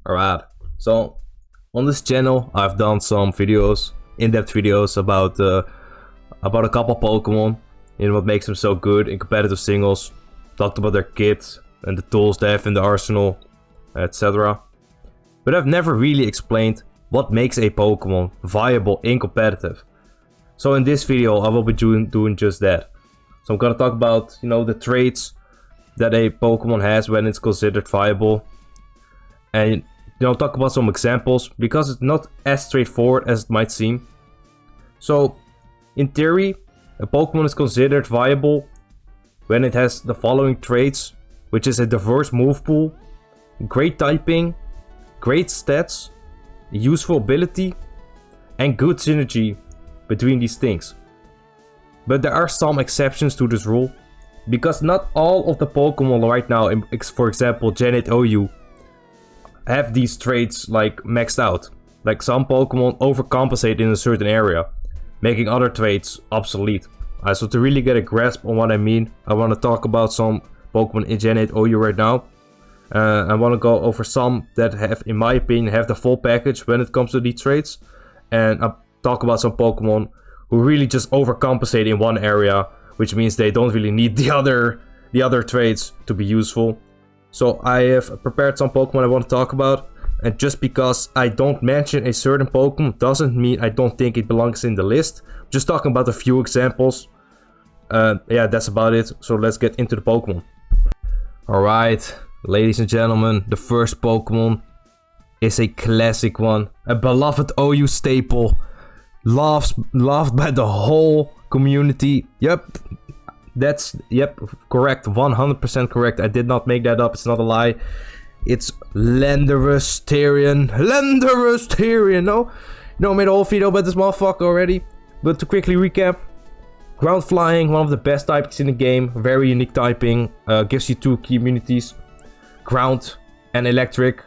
Alright, so on this channel I've done some videos, in-depth videos about a couple Pokemon and what makes them so good in competitive singles. Talked about their kit and the tools they have in the arsenal, etc. But I've never really explained what makes a Pokemon viable in competitive. So in this video I will be doing just that. So I'm gonna talk about, the traits that a Pokemon has when it's considered viable. And talk about some examples, because it's not as straightforward as it might seem. So in theory, a Pokemon is considered viable when it has the following traits, which is a diverse move pool, great typing, great stats, useful ability, and good synergy between these things. But there are some exceptions to this rule, because not all of the Pokemon right now, for example Gen 8 OU, have these traits like maxed out. Like some Pokemon overcompensate in a certain area, making other traits obsolete. So to really get a grasp on what I mean, I want to talk about some Pokemon in Gen 8 OU right now. I want to go over some that have, in my opinion, have the full package when it comes to these traits. And I'll talk about some Pokemon who really just overcompensate in one area, which means they don't really need the other traits to be useful. So I have prepared some Pokemon I want to talk about, and just because I don't mention a certain Pokemon doesn't mean I don't think it belongs in the list. I'm just talking about a few examples. Yeah, that's about it. So let's get into the Pokemon. Alright, ladies and gentlemen, the first Pokemon is a classic one. A beloved OU staple. Loved by the whole community. Yep, correct, 100% correct. I did not make that up, it's not a lie. It's Landorus Tyrion. No, I made a whole video about this motherfucker already. But to quickly recap, ground flying, one of the best typings in the game, very unique typing, gives you two key immunities, ground and electric.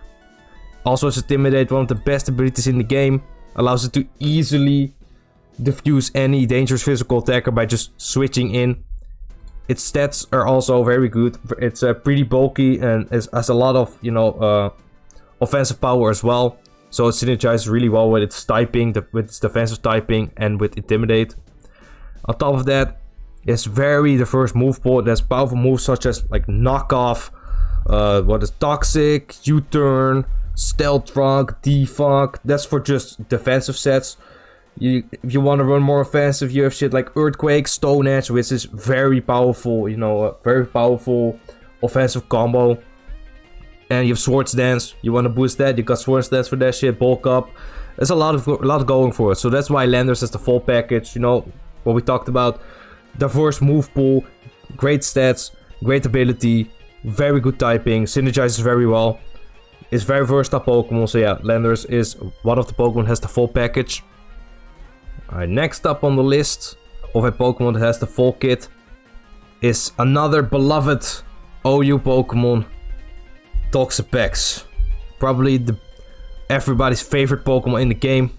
Also it's Intimidate, one of the best abilities in the game, allows it to easily defuse any dangerous physical attacker by just switching in. Its stats are also very good. It's pretty bulky and has a lot of, offensive power as well. So it synergizes really well with its typing, with its defensive typing, and with Intimidate. On top of that, it's very diverse move pool. It has powerful moves such as like Knockoff, Toxic, U-Turn, Stealth Rock, Defog. That's for just defensive sets. If you want to run more offensive, you have shit like Earthquake, Stone Edge, which is very powerful, very powerful offensive combo. And you have Swords Dance, you want to boost that, you got Swords Dance for that shit, bulk up. There's a lot going for it, so that's why Landorus has the full package, what we talked about. Diverse move pool, great stats, great ability, very good typing, synergizes very well. It's very versatile Pokemon, so yeah, Landorus is one of the Pokemon that has the full package. Alright, next up on the list of a Pokemon that has the full kit is another beloved OU Pokemon, Toxapex. Probably everybody's favorite Pokemon in the game,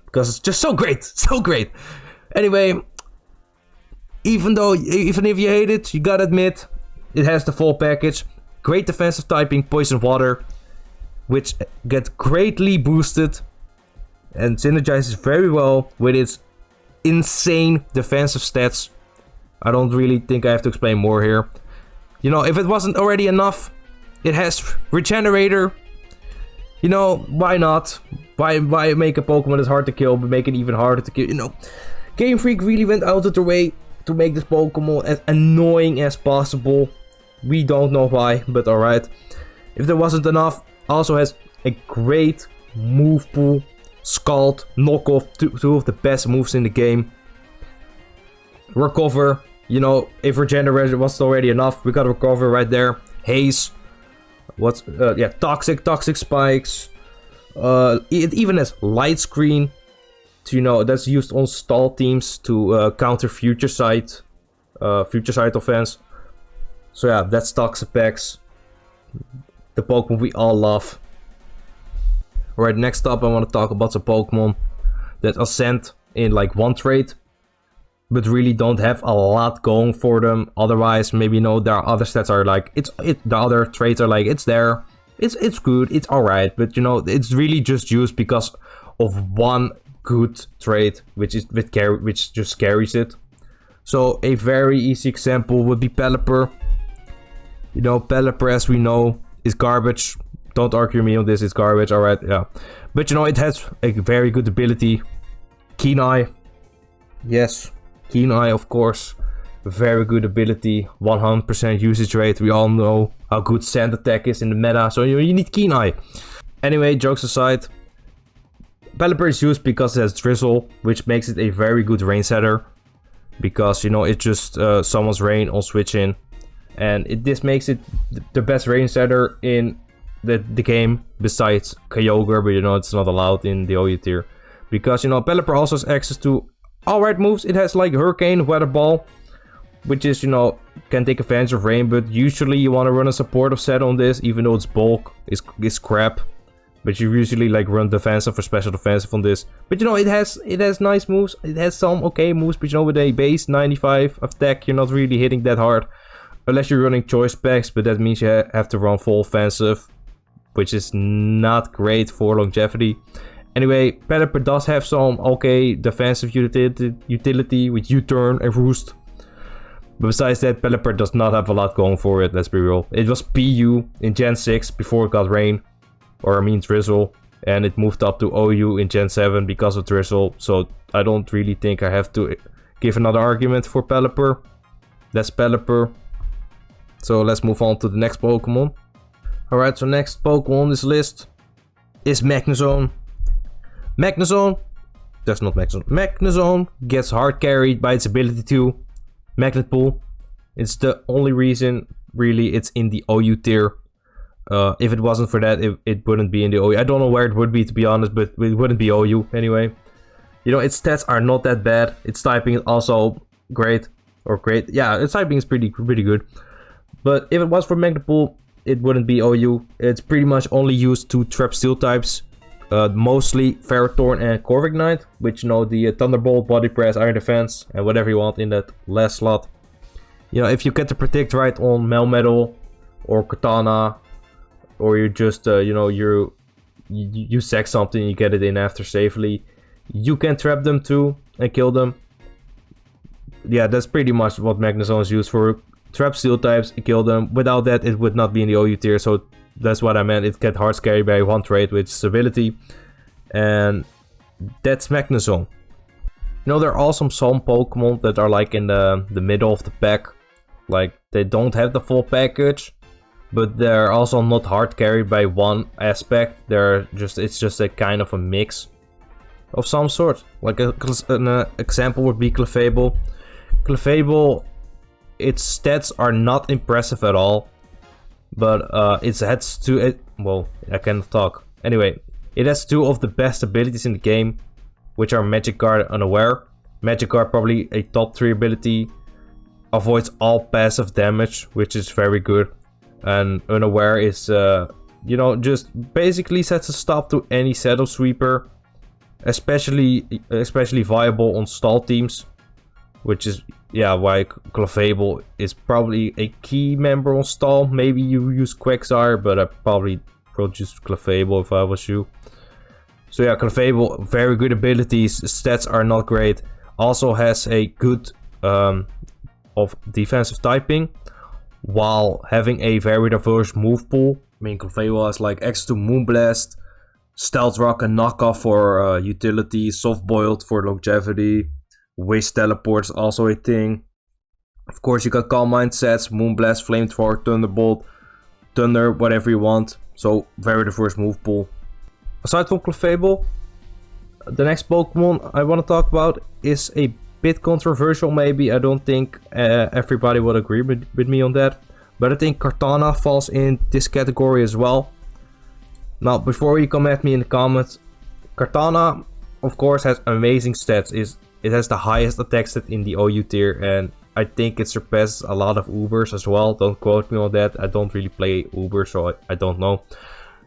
because it's just so great, Anyway, even if you hate it, you gotta admit, it has the full package. Great defensive typing, Poison Water, which gets greatly boosted and synergizes very well with its insane defensive stats. I don't really think I have to explain more here. If it wasn't already enough, it has Regenerator. Why not? Why make a Pokemon that's hard to kill, but make it even harder to kill? Game Freak really went out of their way to make this Pokemon as annoying as possible. We don't know why, but alright. If there wasn't enough, also has a great move pool. Scald, Knockoff, two of the best moves in the game. Recover, if Regenerator wasn't already enough, we got Recover right there. Haze, Toxic Spikes. It even has Light Screen, that's used on stall teams to counter Future Sight offense. So yeah, that's Toxapex, the Pokemon we all love. Alright, next up I want to talk about some Pokemon that ascend in like one trait, but really don't have a lot going for them. Otherwise, maybe there are other stats are like the other traits are like it's there, It's good, it's alright, but you know, it's really just used because of one good trait, which just carries it. So a very easy example would be Pelipper. You know, Pelipper, as we know, is garbage. Don't argue me on this, it's garbage, alright, yeah. But you know, it has a very good ability. Keen Eye. Yes, Keen Eye, of course. Very good ability, 100% usage rate. We all know how good Sand Attack is in the meta, so you need Keen Eye. Anyway, jokes aside, Pelipper is used because it has Drizzle, which makes it a very good rain setter. Because, you know, it just summons rain on switch in. And this makes it the best rain setter in the game, besides Kyogre, but you know, it's not allowed in the OU tier. Because, you know, Pelipper also has access to alright moves. It has like Hurricane, Weather Ball, which is, you know, can take advantage of rain, but usually you want to run a supportive set on this, even though its bulk is crap. But you usually like run defensive or special defensive on this. But you know, it has nice moves. It has some okay moves, but you know, with a base 95 attack, you're not really hitting that hard. Unless you're running choice packs, but that means you have to run full offensive, which is not great for longevity. Anyway, Pelipper does have some okay defensive utility with U-turn and Roost. But besides that, Pelipper does not have a lot going for it, let's be real. It was PU in Gen 6 before it got Rain. Or I mean Drizzle. And it moved up to OU in Gen 7 because of Drizzle. So I don't really think I have to give another argument for Pelipper. That's Pelipper. So let's move on to the next Pokemon. Alright, so next Pokemon on this list is Magnezone. Magnezone, that's not Magnezone. Magnezone gets hard carried by its ability to Magnet Pull. It's the only reason really it's in the OU tier. If it wasn't for that, it wouldn't be in the OU. I don't know where it would be, to be honest, but it wouldn't be OU anyway. You know, its stats are not that bad. Its typing is also great. Or great. Yeah, its typing is pretty good. But if it was for Magnet Pull, it wouldn't be OU. It's pretty much only used to trap steel types. Mostly Ferrothorn and Corviknight, which, you know, the Thunderbolt, Body Press, Iron Defense, and whatever you want in that last slot. You know, if you get to predict right on Melmetal or Cortana, or you just, you know, you sack something, you get it in after safely, you can trap them too and kill them. Yeah, that's pretty much what Magnezone is used for. Trap steel types, kill them. Without that, it would not be in the OU tier, so that's what I meant. It gets hard carried by one trait, which is ability. And that's Magnezone. You know, there are also some Pokemon that are like in the middle of the pack. Like, they don't have the full package, but they're also not hard carried by one aspect. It's just a kind of a mix of some sort. Like an example would be Clefable. Clefable, its stats are not impressive at all, but it has well, I cannot talk. Anyway, it has two of the best abilities in the game, which are Magic Guard and Unaware. Magic Guard probably a top 3 ability, avoids all passive damage, which is very good. And Unaware is, you know, just basically sets a stop to any Shadow Sweeper, especially viable on stall teams. Which is, yeah, why Clefable is probably a key member on stall. Maybe you use Quagsire, but I probably would use Clefable if I was you. So yeah, Clefable, very good abilities. Stats are not great. Also has a good of defensive typing, while having a very diverse move pool. I mean, Clefable has like access to Moonblast, Stealth Rock and Knockoff for utility, Soft Boiled for longevity. Waste Teleport is also a thing. Of course, you got Calm Mind sets, Moonblast, Flamethrower, Thunderbolt, Thunder, whatever you want. So, very diverse move pool. Aside from Clefable, the next Pokemon I want to talk about is a bit controversial maybe. I don't think everybody would agree with me on that. But I think Cortana falls in this category as well. Now, before you come at me in the comments, Cortana, of course, has amazing stats. It has the highest attack stat in the OU tier, and I think it surpasses a lot of Ubers as well. Don't quote me on that. I don't really play Uber, so I don't know.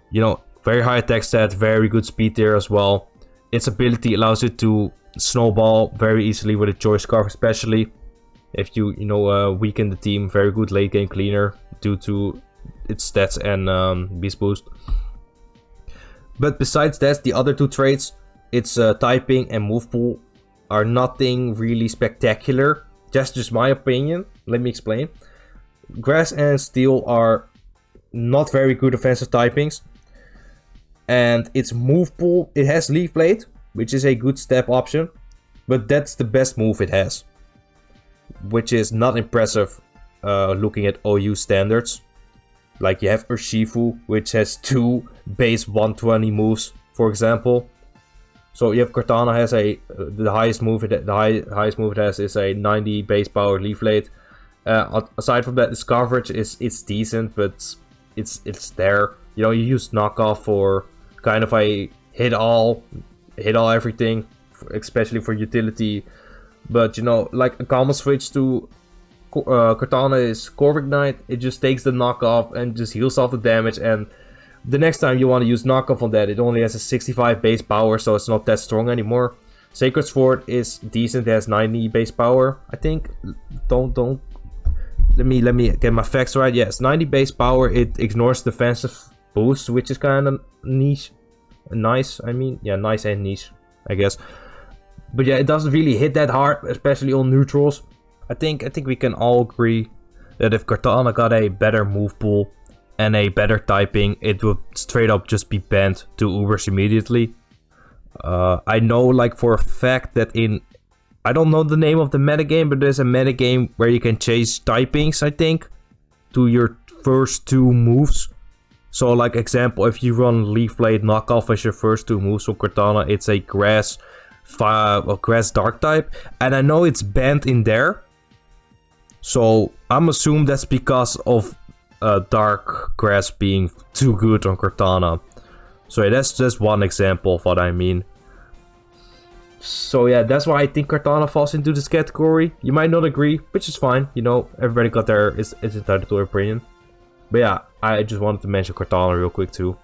You know, very high attack stat, very good speed tier as well. Its ability allows it to snowball very easily with a Choice Scarf, especially if you know, weaken the team. Very good late game cleaner due to its stats and beast boost. But besides that, the other two traits, its typing and move pool, are nothing really spectacular. That's just my opinion. Let me explain. Grass and Steel are not very good offensive typings. And its move pool, it has Leaf Blade, which is a good step option. But that's the best move it has. Which is not impressive looking at OU standards. Like you have Urshifu, which has 2 base 120 moves, for example. So you have Cortana has the highest move highest move it has is a 90 base power Leaf Blade. Aside from that, its coverage it's decent, but it's there. You know, you use knockoff for kind of a hit all everything, especially for utility. But you know, like a common switch to Cortana is Core Ignite. It just takes the knockoff and just heals off the damage, and the next time you want to use knockoff on that, it only has a 65 base power, so it's not that strong anymore. Sacred Sword is decent, it has 90 base power, I think. Don't let me get my facts right. Yes, 90 base power. It ignores defensive boost, which is kind of niche. Nice, I mean, yeah, nice and niche, I guess. But yeah, it doesn't really hit that hard, especially on neutrals. I think we can all agree that if Cortana got a better move pool and a better typing, it would straight up just be banned to Ubers immediately. I know, like, for a fact that I don't know the name of the metagame, but there's a metagame where you can change typings, I think, to your first 2 moves. So, like, example, if you run Leaf Blade knockoff as your first 2 moves for Cortana, it's a grass dark type, and I know it's banned in there. So I'm assuming that's because of dark grass being too good on Cortana. So yeah, that's just one example of what I mean. So yeah, that's why I think Cortana falls into this category. You might not agree, which is fine. You know, everybody got it's entitled to their opinion. But yeah, I just wanted to mention Cortana real quick too.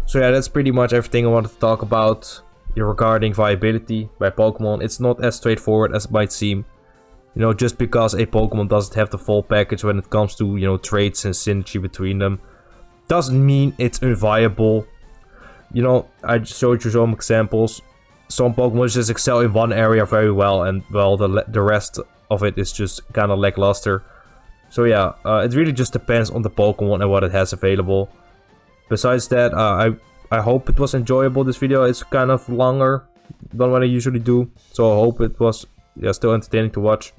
So yeah, that's pretty much everything I wanted to talk about regarding viability by Pokemon. It's not as straightforward as it might seem. You know, just because a Pokemon doesn't have the full package when it comes to, you know, traits and synergy between them, doesn't mean it's inviable. You know, I just showed you some examples. Some Pokemon just excel in one area very well, and well, the rest of it is just kind of lackluster. So yeah, it really just depends on the Pokemon and what it has available. Besides that, I hope it was enjoyable. This video is kind of longer than what I usually do, so I hope it was still entertaining to watch.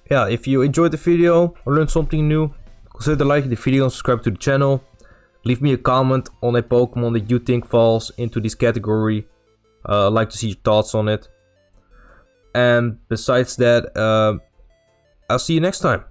Yeah, if you enjoyed the video or learned something new, consider liking the video and subscribe to the channel. Leave me a comment on a Pokemon that you think falls into this category. I'd like to see your thoughts on it. And besides that, I'll see you next time.